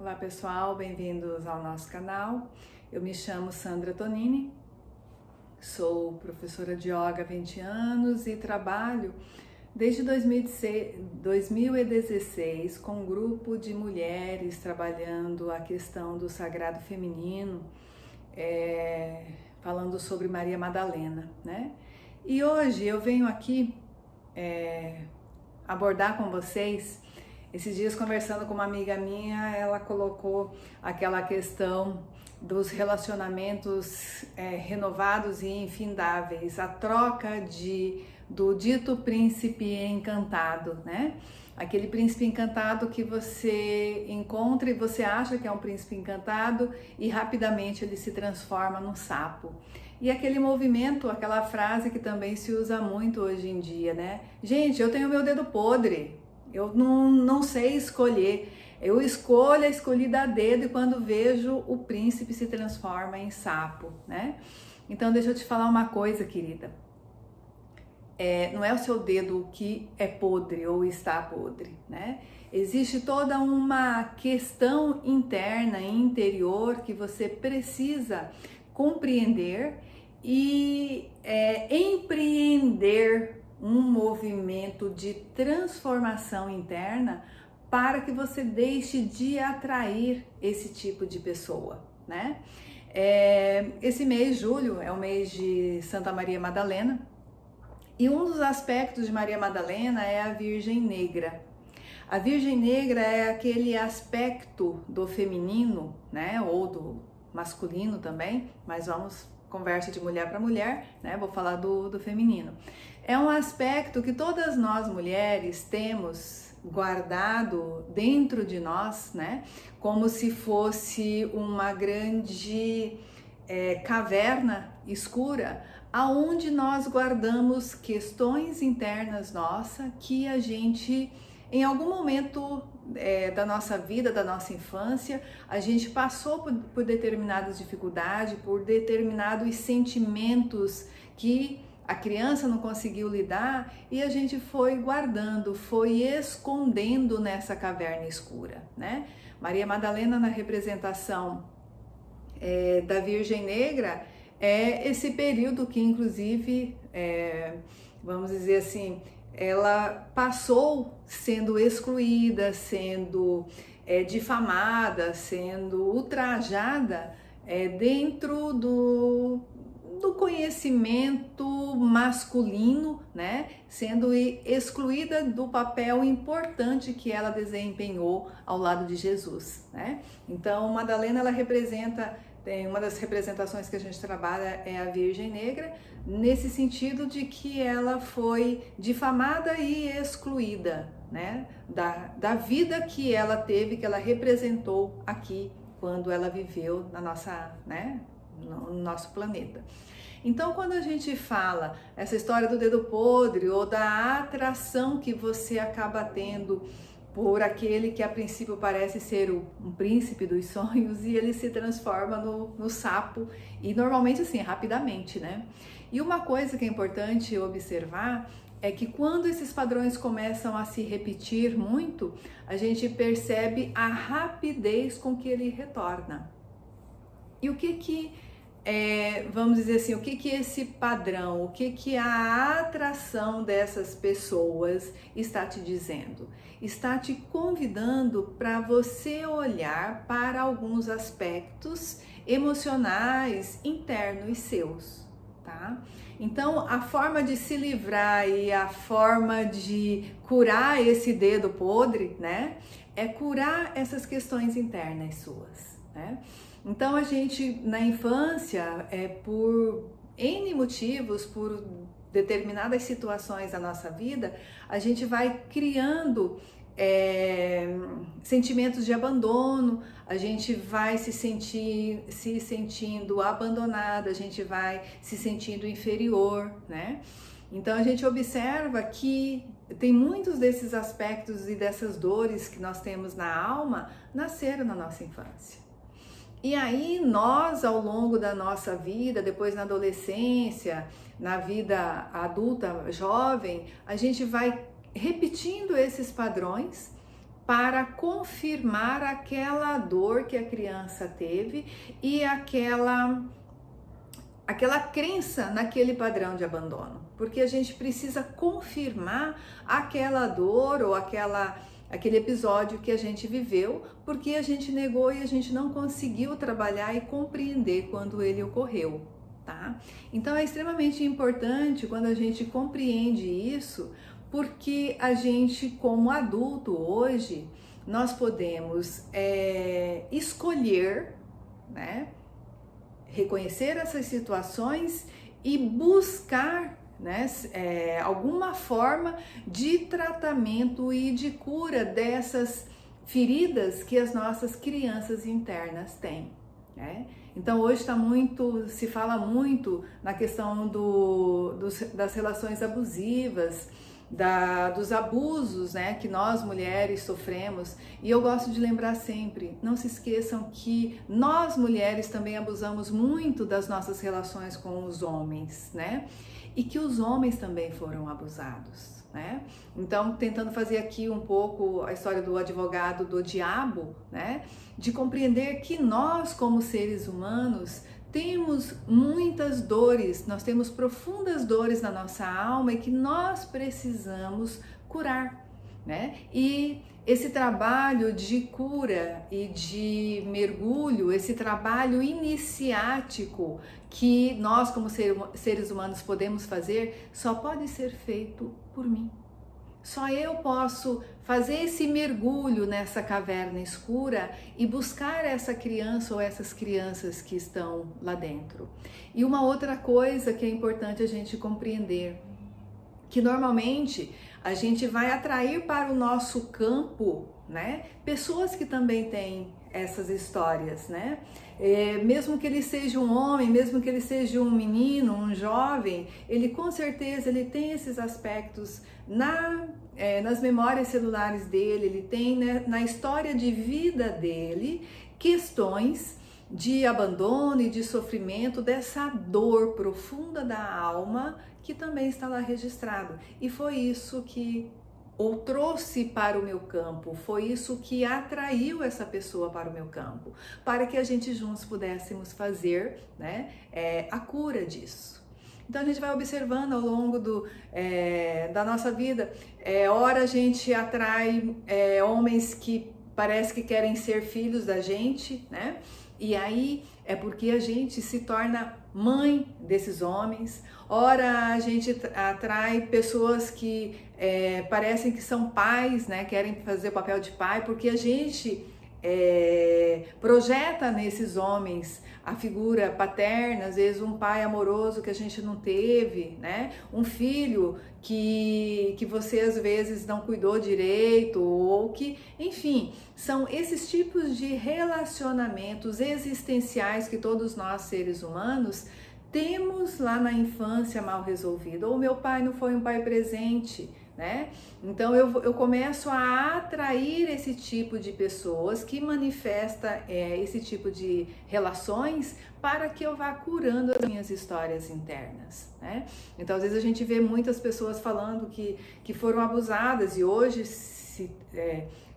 Olá pessoal, bem-vindos ao nosso canal. Eu me chamo Sandra Tonini, sou professora de yoga há 20 anos e trabalho desde 2016 com um grupo de mulheres trabalhando a questão do sagrado feminino, falando sobre Maria Madalena, né? E hoje eu venho aqui abordar com vocês. Esses dias, conversando com uma amiga minha, ela colocou aquela questão dos relacionamentos renovados e infindáveis, a troca do dito príncipe encantado, né? Aquele príncipe encantado que você encontra e você acha que é um príncipe encantado e rapidamente ele se transforma num sapo. E aquele movimento, aquela frase que também se usa muito hoje em dia, né? Gente, eu tenho meu dedo podre. Eu não sei escolher, eu escolhi dar dedo e quando vejo o príncipe se transforma em sapo, né? Então deixa eu te falar uma coisa, querida, não é o seu dedo que é podre ou está podre, né? Existe toda uma questão interna e interior que você precisa compreender e empreender um movimento de transformação interna para que você deixe de atrair esse tipo de pessoa, né? Esse mês, julho, é o mês de Santa Maria Madalena e um dos aspectos de Maria Madalena é a Virgem Negra. A Virgem Negra é aquele aspecto do feminino, né? Ou do masculino também, mas vamos conversa de mulher para mulher, né? Vou falar do feminino. É um aspecto que todas nós mulheres temos guardado dentro de nós, né? Como se fosse uma grande caverna escura, aonde nós guardamos questões internas nossas que a gente, em algum momento da nossa vida, da nossa infância, a gente passou por determinadas dificuldades, por determinados sentimentos que a criança não conseguiu lidar e a gente foi guardando, foi escondendo nessa caverna escura, né? Maria Madalena, na representação da Virgem Negra, é esse período que, inclusive, vamos dizer assim, ela passou sendo excluída, sendo difamada, sendo ultrajada dentro do conhecimento masculino, né? Sendo excluída do papel importante que ela desempenhou ao lado de Jesus, né? Então, Madalena, ela representa, uma das representações que a gente trabalha é a Virgem Negra, nesse sentido de que ela foi difamada e excluída, né? Da vida que ela teve, que ela representou aqui quando ela viveu na nossa, né? No nosso planeta. Então, quando a gente fala essa história do dedo podre ou da atração que você acaba tendo por aquele que a princípio parece ser um príncipe dos sonhos e ele se transforma no sapo, e normalmente assim, rapidamente, né? E uma coisa que é importante observar é que quando esses padrões começam a se repetir muito, a gente percebe a rapidez com que ele retorna. E o que vamos dizer assim, o que esse padrão, o que a atração dessas pessoas está te dizendo? Está te convidando para você olhar para alguns aspectos emocionais internos seus, tá? Então, a forma de se livrar e a forma de curar esse dedo podre, né, é curar essas questões internas suas, né? Então a gente na infância, por N motivos, por determinadas situações da nossa vida, a gente vai criando sentimentos de abandono, a gente vai se sentindo abandonada, a gente vai se sentindo inferior, né? Então a gente observa que tem muitos desses aspectos e dessas dores que nós temos na alma nasceram na nossa infância. E aí nós, ao longo da nossa vida, depois na adolescência, na vida adulta, jovem, a gente vai repetindo esses padrões para confirmar aquela dor que a criança teve e aquela crença naquele padrão de abandono, porque a gente precisa confirmar aquela dor ou aquele episódio que a gente viveu, porque a gente negou e a gente não conseguiu trabalhar e compreender quando ele ocorreu, tá? Então é extremamente importante quando a gente compreende isso, porque a gente, como adulto hoje, nós podemos escolher, né, reconhecer essas situações e buscar, né, alguma forma de tratamento e de cura dessas feridas que as nossas crianças internas têm, né? Então hoje se fala muito na questão das relações abusivas, dos abusos, né, que nós mulheres sofremos. E eu gosto de lembrar sempre, não se esqueçam que nós mulheres também abusamos muito das nossas relações com os homens, né? E que os homens também foram abusados, né? Então, tentando fazer aqui um pouco a história do advogado do diabo, né? De compreender que nós, como seres humanos, temos muitas dores, nós temos profundas dores na nossa alma e que nós precisamos curar, né? E esse trabalho de cura e de mergulho, esse trabalho iniciático que nós como seres humanos podemos fazer, só pode ser feito por mim. Só eu posso fazer esse mergulho nessa caverna escura e buscar essa criança ou essas crianças que estão lá dentro. E uma outra coisa que é importante a gente compreender, que normalmente a gente vai atrair para o nosso campo, né, pessoas que também têm essas histórias, né? Mesmo que ele seja um homem, mesmo que ele seja um menino, um jovem, ele com certeza ele tem esses aspectos nas memórias celulares dele, ele tem, né, na história de vida dele questões de abandono e de sofrimento, dessa dor profunda da alma que também está lá registrado. E foi isso que ou trouxe para o meu campo, foi isso que atraiu essa pessoa para o meu campo, para que a gente juntos pudéssemos fazer, né, a cura disso. Então a gente vai observando ao longo da nossa vida, ora a gente atrai homens que parece que querem ser filhos da gente, né? E aí é porque a gente se torna mãe desses homens. Ora a gente atrai pessoas que parecem que são pais, né? Querem fazer o papel de pai, porque a gente projeta nesses homens a figura paterna, às vezes um pai amoroso que a gente não teve, né? Um filho que você às vezes não cuidou direito, ou que, enfim, são esses tipos de relacionamentos existenciais que todos nós seres humanos temos lá na infância mal resolvido. Ou meu pai não foi um pai presente, né? Então eu começo a atrair esse tipo de pessoas que manifesta esse tipo de relações para que eu vá curando as minhas histórias internas, né? Então às vezes a gente vê muitas pessoas falando que foram abusadas, e hoje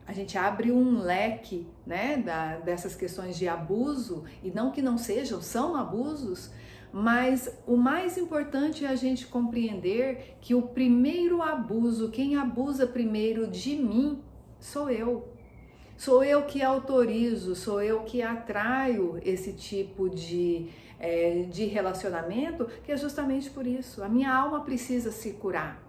a gente abre um leque, né, dessas questões de abuso, e não que não sejam, são abusos. Mas o mais importante é a gente compreender que o primeiro abuso, quem abusa primeiro de mim, sou eu. Sou eu que autorizo, sou eu que atraio esse tipo de relacionamento, que é justamente por isso. A minha alma precisa se curar.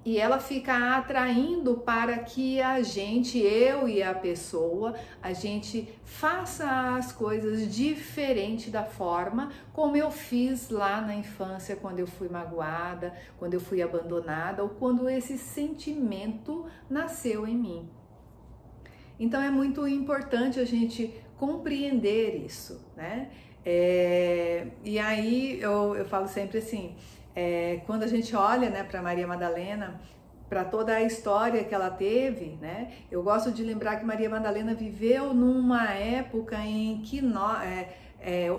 E ela fica atraindo para que a gente, eu e a pessoa, a gente faça as coisas diferente da forma como eu fiz lá na infância, quando eu fui magoada, quando eu fui abandonada, ou quando esse sentimento nasceu em mim. Então é muito importante a gente compreender isso, né? E aí eu falo sempre assim, quando a gente olha, né, para Maria Madalena, para toda a história que ela teve, né, eu gosto de lembrar que Maria Madalena viveu numa época em que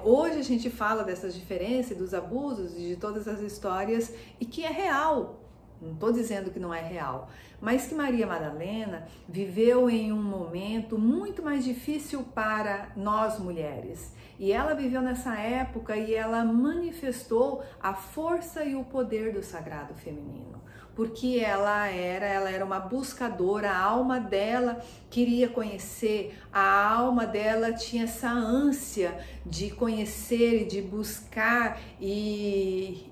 hoje a gente fala dessas diferenças, dos abusos e de todas as histórias, e que é real, não estou dizendo que não é real, mas que Maria Madalena viveu em um momento muito mais difícil para nós mulheres. E ela viveu nessa época e ela manifestou a força e o poder do sagrado feminino. Porque ela era uma buscadora, a alma dela queria conhecer, a alma dela tinha essa ânsia de conhecer e de buscar e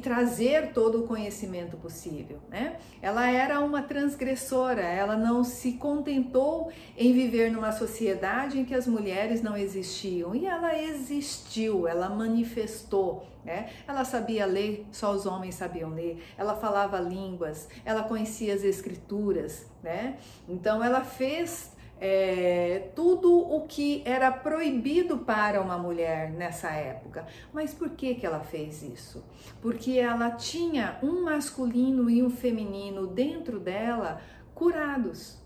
trazer todo o conhecimento possível, né? Ela era uma transgressora, ela não se contentou em viver numa sociedade em que as mulheres não existiam, e ela existiu, ela manifestou, né? Ela sabia ler, só os homens sabiam ler, ela falava línguas, ela conhecia as escrituras, né? Então ela fez tudo o que era proibido para uma mulher nessa época. Mas por que ela fez isso? Porque ela tinha um masculino e um feminino dentro dela curados.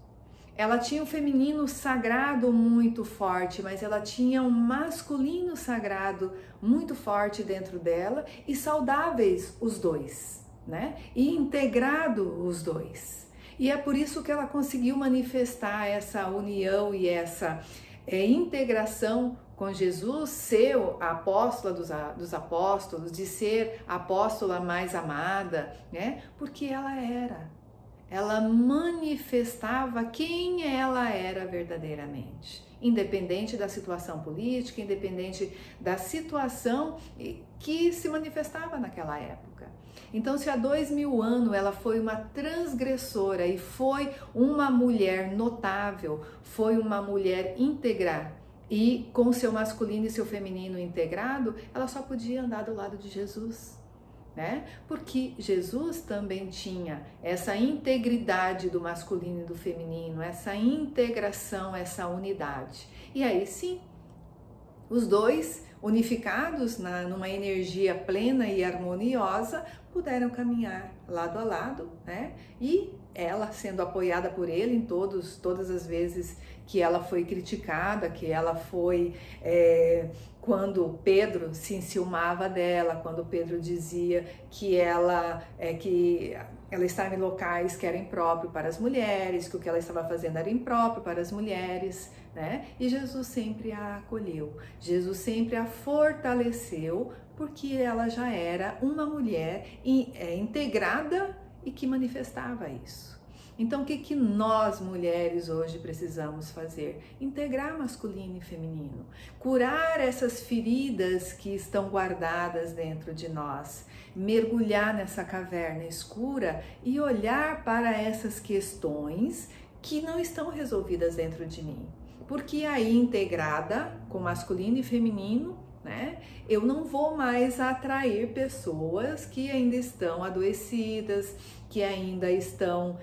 Ela tinha um feminino sagrado muito forte, mas ela tinha um masculino sagrado muito forte dentro dela e saudáveis os dois, né? E integrado os dois. E é por isso que ela conseguiu manifestar essa união e essa integração com Jesus, ser a apóstola dos apóstolos, de ser a apóstola mais amada, né? Porque ela manifestava quem ela era verdadeiramente, independente da situação política, independente da situação que se manifestava naquela época. Então, se há 2000 anos ela foi uma transgressora e foi uma mulher notável, foi uma mulher íntegra e com seu masculino e seu feminino integrado, ela só podia andar do lado de Jesus, né? Porque Jesus também tinha essa integridade do masculino e do feminino, essa integração, essa unidade. E aí sim, os dois unificados numa energia plena e harmoniosa, puderam caminhar lado a lado, né? E ela sendo apoiada por ele em todas as vezes que ela foi criticada, que ela foi quando Pedro se enciumava dela, quando Pedro dizia que ela estava em locais que eram impróprios para as mulheres, que o que ela estava fazendo era impróprio para as mulheres, né? E Jesus sempre a acolheu, Jesus sempre a fortaleceu, porque ela já era uma mulher integrada e que manifestava isso. Então, o que nós mulheres hoje precisamos fazer? Integrar masculino e feminino, curar essas feridas que estão guardadas dentro de nós, mergulhar nessa caverna escura e olhar para essas questões que não estão resolvidas dentro de mim. Porque aí, integrada com masculino e feminino, né, eu não vou mais atrair pessoas que ainda estão adoecidas, que ainda estão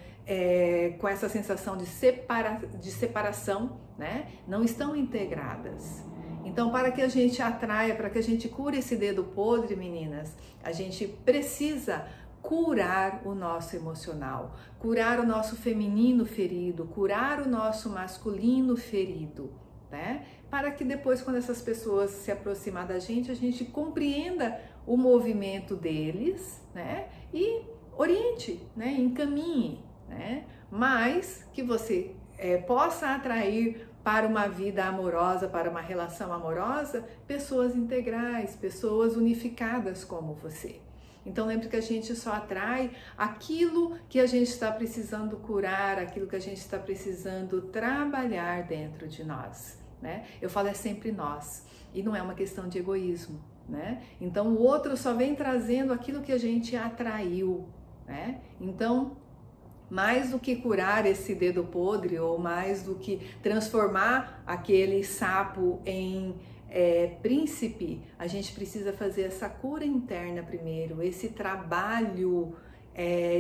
com essa sensação de separação, né, não estão integradas. Então, para que a gente atraia, para que a gente cure esse dedo podre, meninas, a gente precisa curar o nosso emocional, curar o nosso feminino ferido, curar o nosso masculino ferido, né? Para que depois, quando essas pessoas se aproximar da gente, a gente compreenda o movimento deles, né? E oriente, né? Encaminhe, né? Mas que você possa atrair para uma vida amorosa, para uma relação amorosa, pessoas integrais, pessoas unificadas como você. Então lembre que a gente só atrai aquilo que a gente está precisando curar, aquilo que a gente está precisando trabalhar dentro de nós, né? Eu falo sempre nós, e não é uma questão de egoísmo, né? Então o outro só vem trazendo aquilo que a gente atraiu, né? Então, mais do que curar esse dedo podre, ou mais do que transformar aquele sapo em príncipe, a gente precisa fazer essa cura interna primeiro, esse trabalho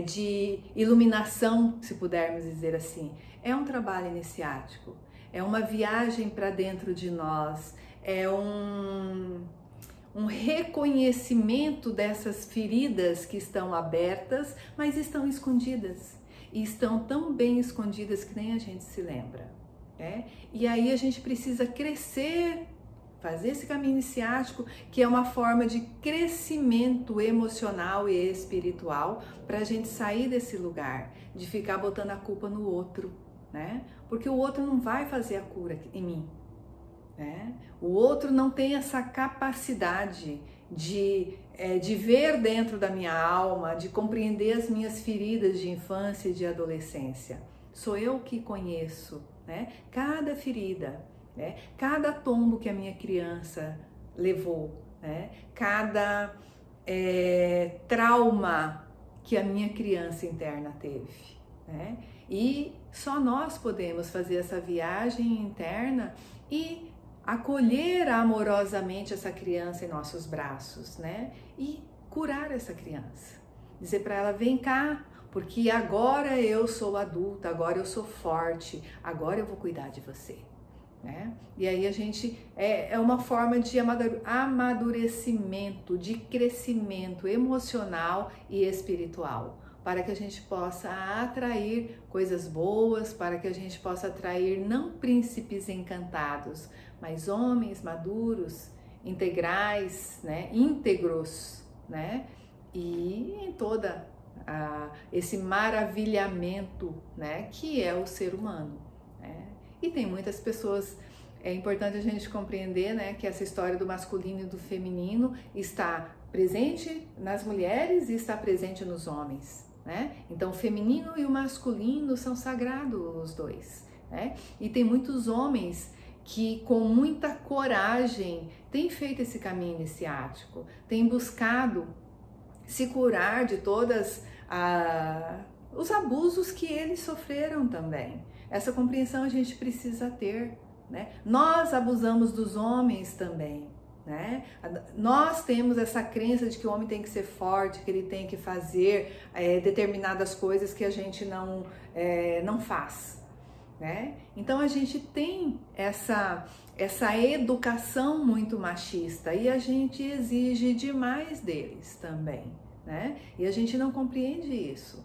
de iluminação, se pudermos dizer assim. É um trabalho iniciático, é uma viagem para dentro de nós, é um reconhecimento dessas feridas que estão abertas, mas estão escondidas. E estão tão bem escondidas que nem a gente se lembra. E aí a gente precisa crescer fazer esse caminho iniciático, que é uma forma de crescimento emocional e espiritual, para a gente sair desse lugar de ficar botando a culpa no outro, né? Porque o outro não vai fazer a cura em mim, né? O outro não tem essa capacidade de ver dentro da minha alma, de compreender as minhas feridas de infância e de adolescência. Sou eu que conheço, né? Cada ferida, né? Cada tombo que a minha criança levou, né? Cada trauma que a minha criança interna teve, né? E só nós podemos fazer essa viagem interna e acolher amorosamente essa criança em nossos braços, né? E curar essa criança. Dizer para ela, vem cá, porque agora eu sou adulta, agora eu sou forte, agora eu vou cuidar de você, né? E aí a gente, é uma forma de amadurecimento, de crescimento emocional e espiritual, para que a gente possa atrair coisas boas, para que a gente possa atrair não príncipes encantados, mas homens maduros, integrais, né? Íntegros, né? E em toda esse maravilhamento, né? Que é o ser humano, né? E tem muitas pessoas, é importante a gente compreender, né? Que essa história do masculino e do feminino está presente nas mulheres e está presente nos homens, né? Então o feminino e o masculino são sagrados os dois, né? E tem muitos homens que com muita coragem têm feito esse caminho iniciático, têm buscado se curar de todas os abusos que eles sofreram também. Essa compreensão a gente precisa ter, né? Nós abusamos dos homens também, né? Nós temos essa crença de que o homem tem que ser forte, que ele tem que fazer determinadas coisas que a gente não faz, né? Então a gente tem essa educação muito machista e a gente exige demais deles também, né? E a gente não compreende isso.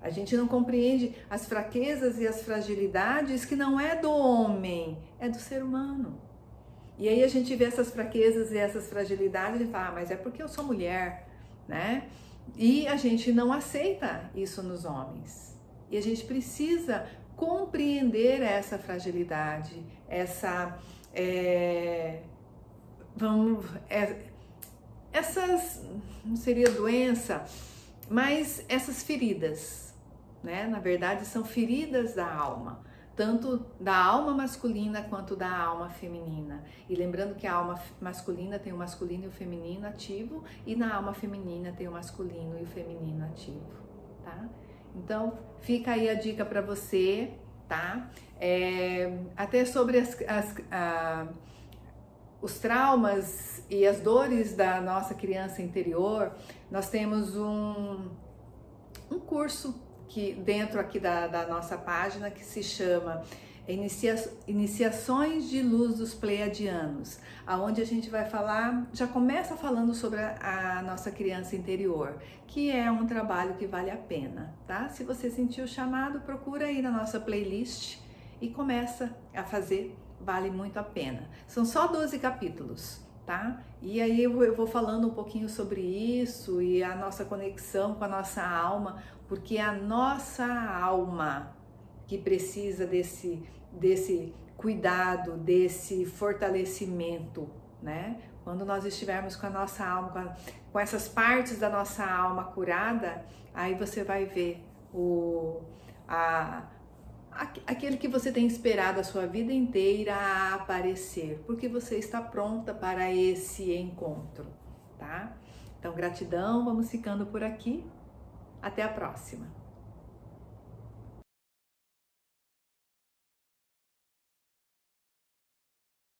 A gente não compreende as fraquezas e as fragilidades que não é do homem, é do ser humano. E aí a gente vê essas fraquezas e essas fragilidades e fala, mas é porque eu sou mulher, né? E a gente não aceita isso nos homens. E a gente precisa compreender essa fragilidade, essas, não seria doença, mas essas feridas, né? Na verdade são feridas da alma, tanto da alma masculina quanto da alma feminina. E lembrando que a alma masculina tem o masculino e o feminino ativo, e na alma feminina tem o masculino e o feminino ativo, tá? Então fica aí a dica para você, tá? Até sobre os traumas e as dores da nossa criança interior, nós temos um curso que dentro aqui da nossa página que se chama Iniciações de Luz dos Pleiadianos, aonde a gente vai falar, já começa falando sobre a nossa criança interior, que é um trabalho que vale a pena, tá? Se você sentiu o chamado, procura aí na nossa playlist e começa a fazer, vale muito a pena. São só 12 capítulos, tá? E aí eu vou falando um pouquinho sobre isso e a nossa conexão com a nossa alma, porque é a nossa alma que precisa desse cuidado, desse fortalecimento, né? Quando nós estivermos com a nossa alma, com essas partes da nossa alma curada, aí você vai ver aquele que você tem esperado a sua vida inteira a aparecer, porque você está pronta para esse encontro, tá? Então, gratidão, vamos ficando por aqui. Até a próxima!